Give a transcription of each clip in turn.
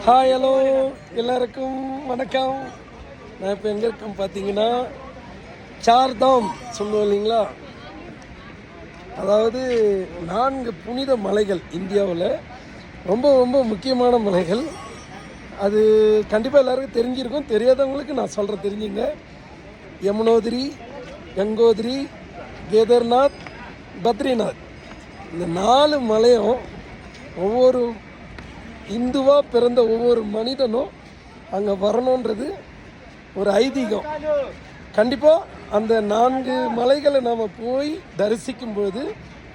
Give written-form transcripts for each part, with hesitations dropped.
Hi hello எல்லாருக்கும் வணக்கம். நான் இப்போ எங்கே இருக்கேன் பார்த்தீங்கன்னா, சார்தாம் சொல்லுவோம் இல்லைங்களா, அதாவது 4 புனித மலைகள் இந்தியாவில் ரொம்ப ரொம்ப முக்கியமான மலைகள். அது கண்டிப்பாக எல்லாருக்கும் தெரிஞ்சிருக்கும். தெரியாதவங்களுக்கு நான் சொல்கிறேன், தெரிஞ்சுங்க. யமுனோதிரி, கங்கோதிரி, கேதார்நாத், பத்ரிநாத். இந்த 4 மலையும் ஒவ்வொரு இந்துவாக பிறந்த ஒவ்வொரு மனிதனும் அங்கே வரணுன்றது ஒரு ஐதீகம். கண்டிப்பாக அந்த 4 மலைகளை நாம் போய் தரிசிக்கும் பொழுது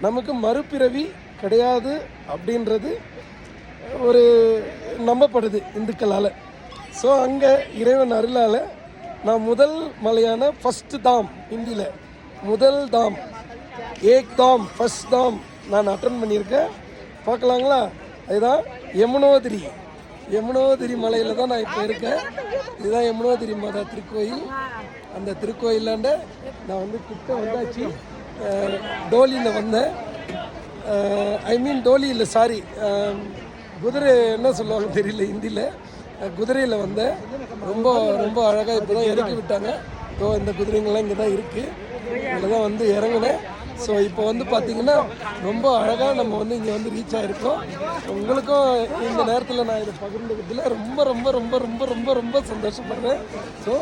நமக்கு மறுபிறவி கிடையாது அப்படின்றது ஒரு நம்பப்படுது இந்துக்களால். ஸோ அங்கே இறைவன் அருளால் நான் முதல் மலையான ஃபஸ்ட்டு தாம், ஹிந்தியில் முதல் தாம், ஏக் தாம், ஃபஸ்ட் தாம் நான் அட்டன் பண்ணியிருக்கேன். பார்க்கலாங்களா? அதுதான் யமுனோதிரி. யமுனோதிரி மலையில் தான் நான் இப்போ இருக்கேன். இதுதான் யமுனோதிரி மாதா திருக்கோயில். அந்த திருக்கோயிலாண்ட நான் வந்து கிட்ட வந்தாச்சு. டோலியில் வந்தேன். டோலி இல்லை, சாரி, குதிரை என்ன சொல்லுவாங்க தெரியல ஹிந்தியில். குதிரையில் வந்தேன். ரொம்ப ரொம்ப அழகாக இப்போ தான் இறக்கி விட்டாங்க. ஸோ இந்த குதிரைங்கள்லாம் இங்கே தான் இருக்குது. இதில் தான் வந்து இறங்கினேன். ஸோ இப்போ வந்து பார்த்திங்கன்னா ரொம்ப அழகாக நம்ம வந்து இங்கே வந்து ரீச் ஆகிருக்கோம். உங்களுக்கும் இந்த நேரத்தில் நான் இதை பகிர்ந்துக்கிறதுல ரொம்ப ரொம்ப ரொம்ப ரொம்ப ரொம்ப ரொம்ப சந்தோஷப்படுறேன். ஸோ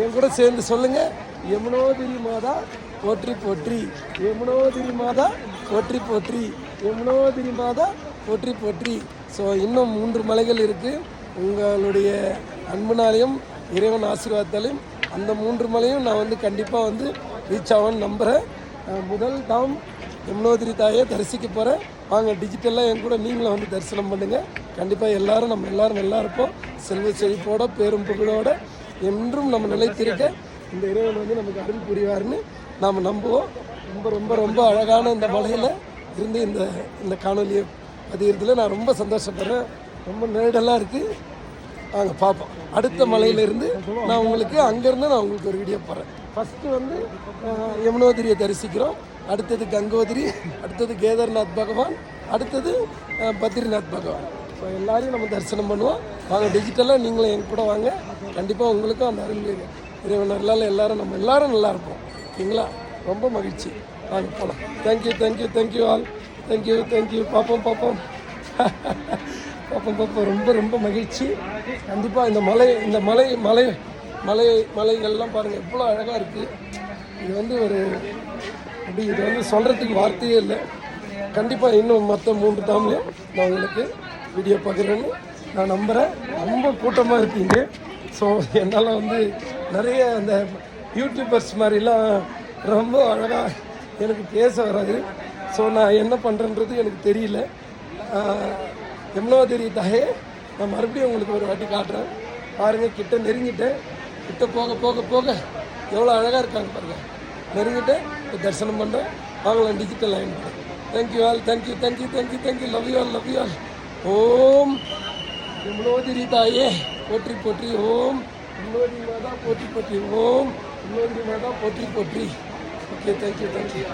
என் கூட சேர்ந்து சொல்லுங்கள், யமுனோதிரி மாதா போற்றி போற்றி, யமுனோதிரி மாதா போற்றி போற்றி, யமுனோதிரி மாதா போற்றி போற்றி. ஸோ இன்னும் 3 மலைகள் இருக்குது. உங்களுடைய அன்புனாலையும் இறைவன் ஆசீர்வாதத்தாலையும் அந்த 3 மலையும் நான் வந்து கண்டிப்பாக வந்து ரீச் ஆகும்னு நம்புகிறேன். முதல் தாம் யமுனோதிரி தாயை தரிசிக்க போகிறேன். வாங்க, டிஜிட்டலாக என் கூட நீங்களும் வந்து தரிசனம் பண்ணுங்கள். கண்டிப்பாக எல்லோரும் நம்ம எல்லோரும் நல்லா இருப்போம். செல்வ செழிப்போட பேரும் புகழோட என்றும் நம்ம நிலைத்திருக்க இந்த இறைவன் வந்து நமக்கு அருள் புரிவார்னு நாம் நம்புவோம். ரொம்ப ரொம்ப ரொம்ப அழகான இந்த மலையில் இருந்து இந்த காணொலியை பதிகிறதுல நான் ரொம்ப சந்தோஷப்படுறேன். ரொம்ப நேடெல்லாம் இருக்குது. வாங்க பார்ப்போம். அடுத்த மலையிலேருந்து நான் உங்களுக்கு அங்கேருந்து நான் உங்களுக்கு ஒரு வீடியோ போடுறேன். ஃபஸ்ட்டு வந்து யமுனோதிரியை தரிசிக்கிறோம். அடுத்தது கங்கோதிரி, அடுத்தது கேதார்நாத் பகவான், அடுத்தது பத்ரிநாத் பகவான். ஸோ எல்லாரையும் நம்ம தரிசனம் பண்ணுவோம். வாங்க, டிஜிட்டலாக நீங்களும் என் கூட வாங்க. கண்டிப்பாக உங்களுக்கும் அந்த அருள் இறைவன் அருளால் எல்லாரும் நம்ம எல்லாரும் நல்லா இருப்போம். ஓகேங்களா? ரொம்ப மகிழ்ச்சி. வாங்க போகலாம். Thank you thank you thank you all. Thank you thank you. பார்ப்போம் பார்ப்போம் பார்ப்போம் பார்ப்போம். ரொம்ப ரொம்ப மகிழ்ச்சி. கண்டிப்பாக இந்த மலைகள்லாம் பாருங்கள் எவ்வளோ அழகாக இருக்குது. இது வந்து இது வந்து சொல்கிறதுக்கு வார்த்தையே இல்லை. கண்டிப்பாக இன்னும் மற்ற 3 தாம்லையும் நான் உங்களுக்கு வீடியோ பார்க்குறேன்னு நான் நம்புகிறேன். ரொம்ப கூட்டமாக இருப்பீங்க. ஸோ என்னால் வந்து நிறைய அந்த யூடியூபர்ஸ் மாதிரிலாம் ரொம்ப அழகாக எனக்கு பேச வராது. ஸோ நான் என்ன பண்ணுறேன்றது எனக்கு தெரியல. யமுனோதிரி தாயே நான் மறுபடியும் உங்களுக்கு ஒரு வாட்டி காட்டுறேன். பாருங்கள், கிட்ட நெருங்கிட்டேன். கிட்ட போக போக போக எவ்வளோ அழகாக இருக்காங்க பாருங்கள். நெருங்கிட்டேன், இப்போ தரிசனம் பண்ணுறேன். வாங்கலாம், digital line. Thank you all. Thank you thank you thank you thank you. Love you all, love you all. ஓம் யமுனோதிரி தாயே போற்றி போற்றி. ஓம் யமுனோதிரி மாதா போற்றி போற்றி. ஓம் யமுனோதிரி மாதா போற்றி போற்றி. Okay, thank you thank you.